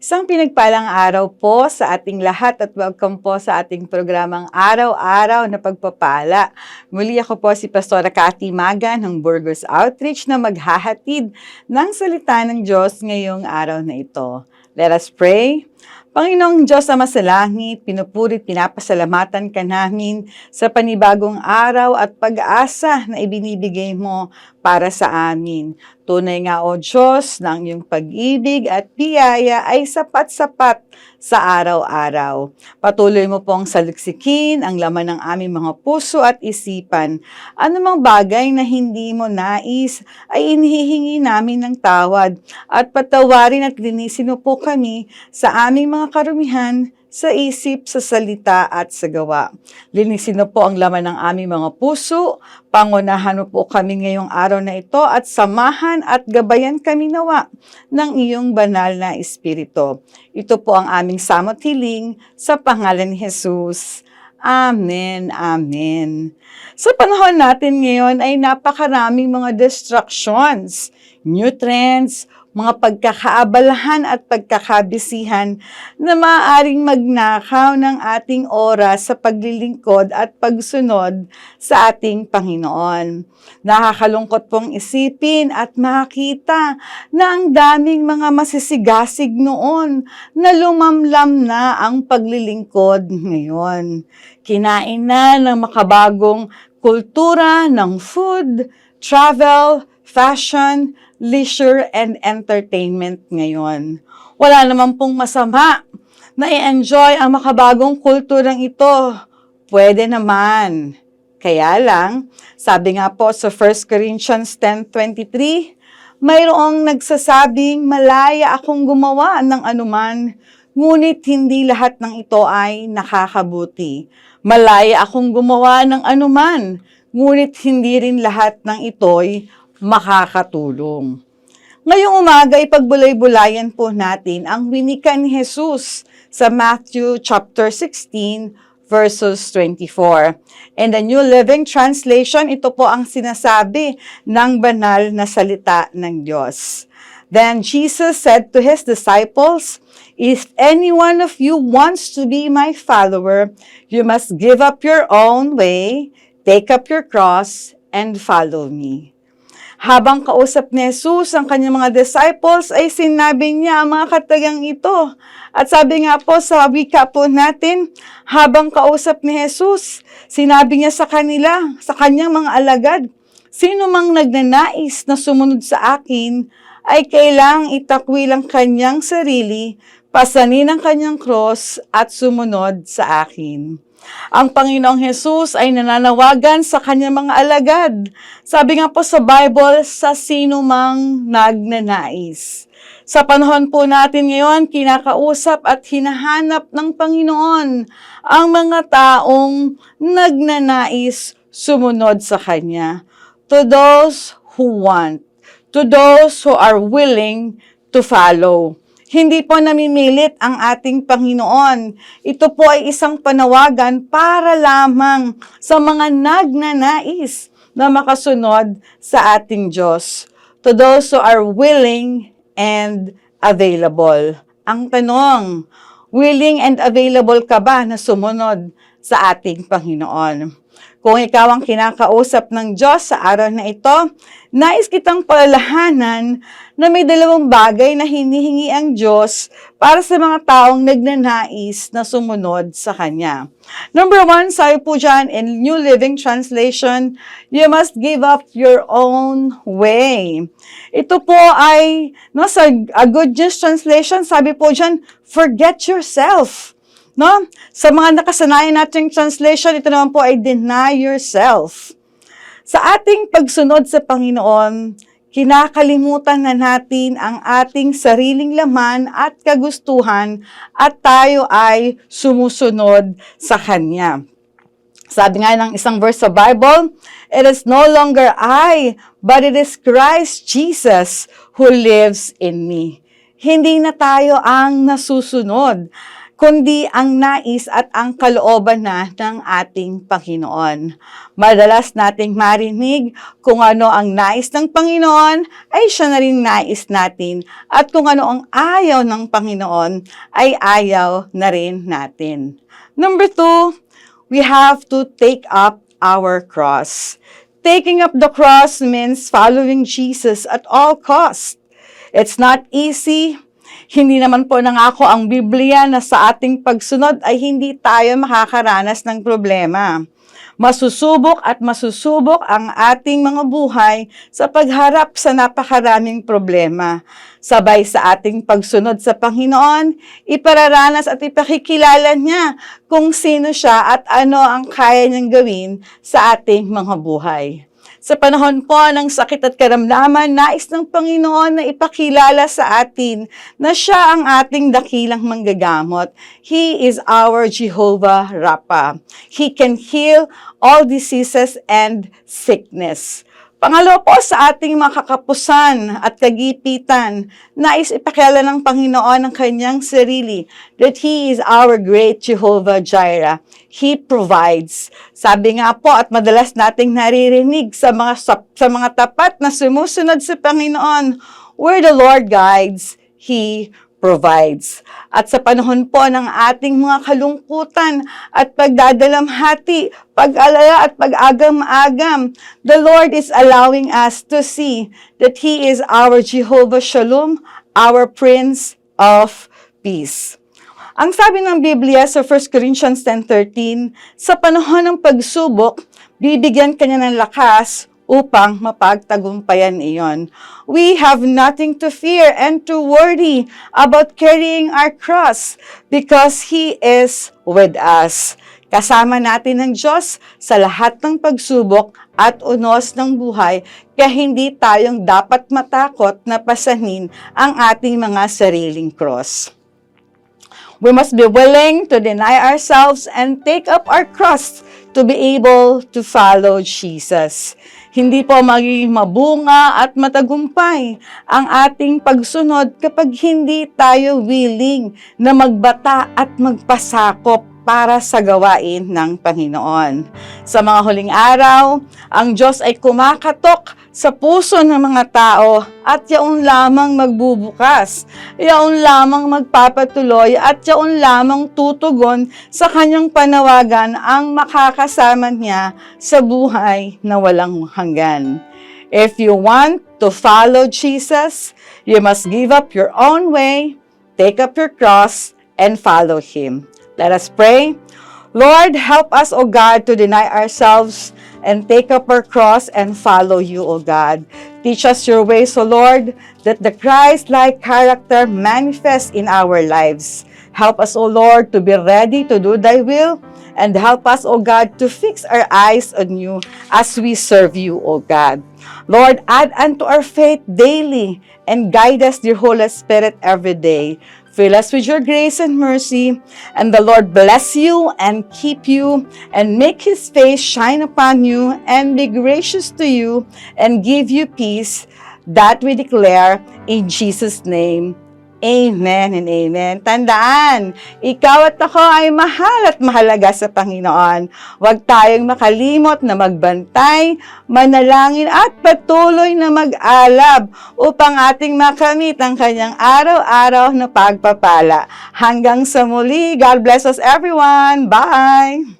Isang pinagpalang araw po sa ating lahat at welcome po sa ating programang Araw-Araw na Pagpapala. Muli ako po si Pastora Cathy Magan ng Burgos Outreach na maghahatid ng salita ng Diyos ngayong araw na ito. Let us pray. Panginoong Diyos Ama sa langit, pinupurit, pinapasalamatan ka namin sa panibagong araw at pag-asa na ibinibigay mo para sa amin. Tunay nga o Diyos na ang iyong pag-ibig at biyaya ay sapat-sapat sa araw-araw. Patuloy mo pong saliksikin ang laman ng aming mga puso at isipan. Anumang bagay na hindi mo nais ay inihihingi namin ng tawad at patawarin at linisin mo po kami sa aming mga karumihan sa isip, sa salita at sa gawa. Linisin na po ang laman ng aming mga puso, pangunahan mo po kami ngayong araw na ito at samahan at gabayan kami nawa ng iyong banal na Espiritu. Ito po ang aming samot hiling sa pangalan ni Jesus. Amen, amen. Sa panahon natin ngayon ay napakaraming mga distractions, new trends, mga pagkakaabalahan at pagkakabisihan na maaaring magnakaw ng ating oras sa paglilingkod at pagsunod sa ating Panginoon. Nakakalungkot pong isipin at makita na ang daming mga masisigasig noon na lumamlam na ang paglilingkod ngayon. Kinain na ng makabagong kultura ng food, travel, fashion, leisure, and entertainment ngayon. Wala naman pong masama na i-enjoy ang makabagong kulturang ito. Pwede naman. Kaya lang, sabi nga po sa 1 Corinthians 10:23, mayroong nagsasabing malaya akong gumawa ng anuman, ngunit hindi lahat ng ito ay nakakabuti. Malaya akong gumawa ng anuman, ngunit hindi rin lahat ng ito'y makakatulong. Ngayong umaga, ipagbulay-bulayan po natin ang winika ni Jesus sa Matthew chapter 16, verses 24. And the New Living Translation, ito po ang sinasabi ng banal na salita ng Diyos. Then Jesus said to his disciples, "If any one of you wants to be my follower, you must give up your own way, take up your cross, and follow me." Habang kausap ni Jesus ang kanyang mga disciples, ay sinabi niya ang mga katagang ito. At sabi nga po sa wika po natin, habang kausap ni Jesus, sinabi niya sa kanila, sa kanyang mga alagad, "Sino mang nagnanais na sumunod sa akin, ay kailangang itakwil ang kanyang sarili, pasanin ang kanyang cross, at sumunod sa akin." Ang Panginoong Jesus ay nananawagan sa kanyang mga alagad. Sabi nga po sa Bible, sa sino mang nagnanais. Sa panahon po natin ngayon, kinakausap at hinahanap ng Panginoon ang mga taong nagnanais sumunod sa Kanya. To those who want, to those who are willing to follow. Hindi po namimilit ang ating Panginoon. Ito po ay isang panawagan para lamang sa mga nagnanais na makasunod sa ating Diyos. To those who are willing and available. Ang tanong, willing and available ka ba na sumunod sa ating Panginoon? Kung ikaw ang kinakausap ng Diyos sa araw na ito, nais kitang palalahanan na may dalawang bagay na hinihingi ang Diyos para sa mga taong nagnanais na sumunod sa Kanya. Number 1, sabi po dyan in New Living Translation, you must give up your own way. Ito po ay, sa Good News Translation, sabi po dyan, forget yourself. No? Sa mga nakasanayan nating translation, ito naman po ay deny yourself. Sa ating pagsunod sa Panginoon, kinakalimutan na natin ang ating sariling laman at kagustuhan at tayo ay sumusunod sa Kanya. Sabi nga ng isang verse sa Bible, "It is no longer I, but it is Christ Jesus who lives in me." Hindi na tayo ang nasusunod. kundi ang nais at ang kalooban na ng ating Panginoon. Madalas nating marinig kung ano ang nais ng Panginoon, ay siya na rin nais natin. At kung ano ang ayaw ng Panginoon, ay ayaw na rin natin. Number 2, we have to take up our cross. Taking up the cross means following Jesus at all costs. It's not easy. Hindi naman po nangako ang Biblia na sa ating pagsunod ay hindi tayo makakaranas ng problema. Masusubok at masusubok ang ating mga buhay sa pagharap sa napakaraming problema. Sabay sa ating pagsunod sa Panginoon, ipararanas at ipakikilala niya kung sino siya at ano ang kaya niyang gawin sa ating mga buhay. Sa panahon po ng sakit at karamdaman, nais ng Panginoon na ipakilala sa atin na siya ang ating dakilang manggagamot. He is our Jehovah Rapha. He can heal all diseases and sickness. Pangalawa po sa ating mga kakapusan at kagipitan, nais ipakilala ng Panginoon ang kanyang sarili that He is our great Jehovah Jireh. He provides. Sabi nga po at madalas nating naririnig sa mga tapat na sumusunod sa Panginoon, where the Lord guides, He provides. At sa panahon po ng ating mga kalungkutan at pagdadalamhati, pag-alala at pag-agam-agam, the Lord is allowing us to see that He is our Jehovah Shalom, our Prince of Peace. Ang sabi ng Biblia sa 1 Corinthians 10:13, sa panahon ng pagsubok, bibigyan ka niya ng lakas upang mapagtagumpayan iyon. We have nothing to fear and to worry about carrying our cross because He is with us. Kasama natin ng Diyos sa lahat ng pagsubok at unos ng buhay, kaya hindi tayong dapat matakot na pasanin ang ating mga sariling cross. We must be willing to deny ourselves and take up our cross to be able to follow Jesus. Hindi po magiging mabunga at matagumpay ang ating pagsunod kapag hindi tayo willing na magbata at magpasakop para sa gawain ng Panginoon. Sa mga huling araw, ang Diyos ay kumakatok sa puso ng mga tao at yaon lamang magbubukas, yaon lamang magpapatuloy at yaon lamang tutugon sa kanyang panawagan ang makakasama niya sa buhay na walang hanggan. If you want to follow Jesus, you must give up your own way, take up your cross, and follow Him. Let us pray. Lord, help us, O God, to deny ourselves and take up our cross and follow you, O God. Teach us your ways, O Lord, that the Christ-like character manifests in our lives. Help us, O Lord, to be ready to do thy will, and help us, O God, to fix our eyes on you as we serve you, O God. Lord, add unto our faith daily and guide us, dear Holy Spirit, every day. Fill us with your grace and mercy, and the Lord bless you and keep you, and make His face shine upon you, and be gracious to you, and give you peace, that we declare in Jesus' name. Amen and amen. Tandaan, ikaw at ako ay mahal at mahalaga sa Panginoon. Huwag tayong makalimot na magbantay, manalangin at patuloy na mag-alab upang ating makamit ang kanyang araw-araw na pagpapala. Hanggang sa muli, God bless us everyone. Bye!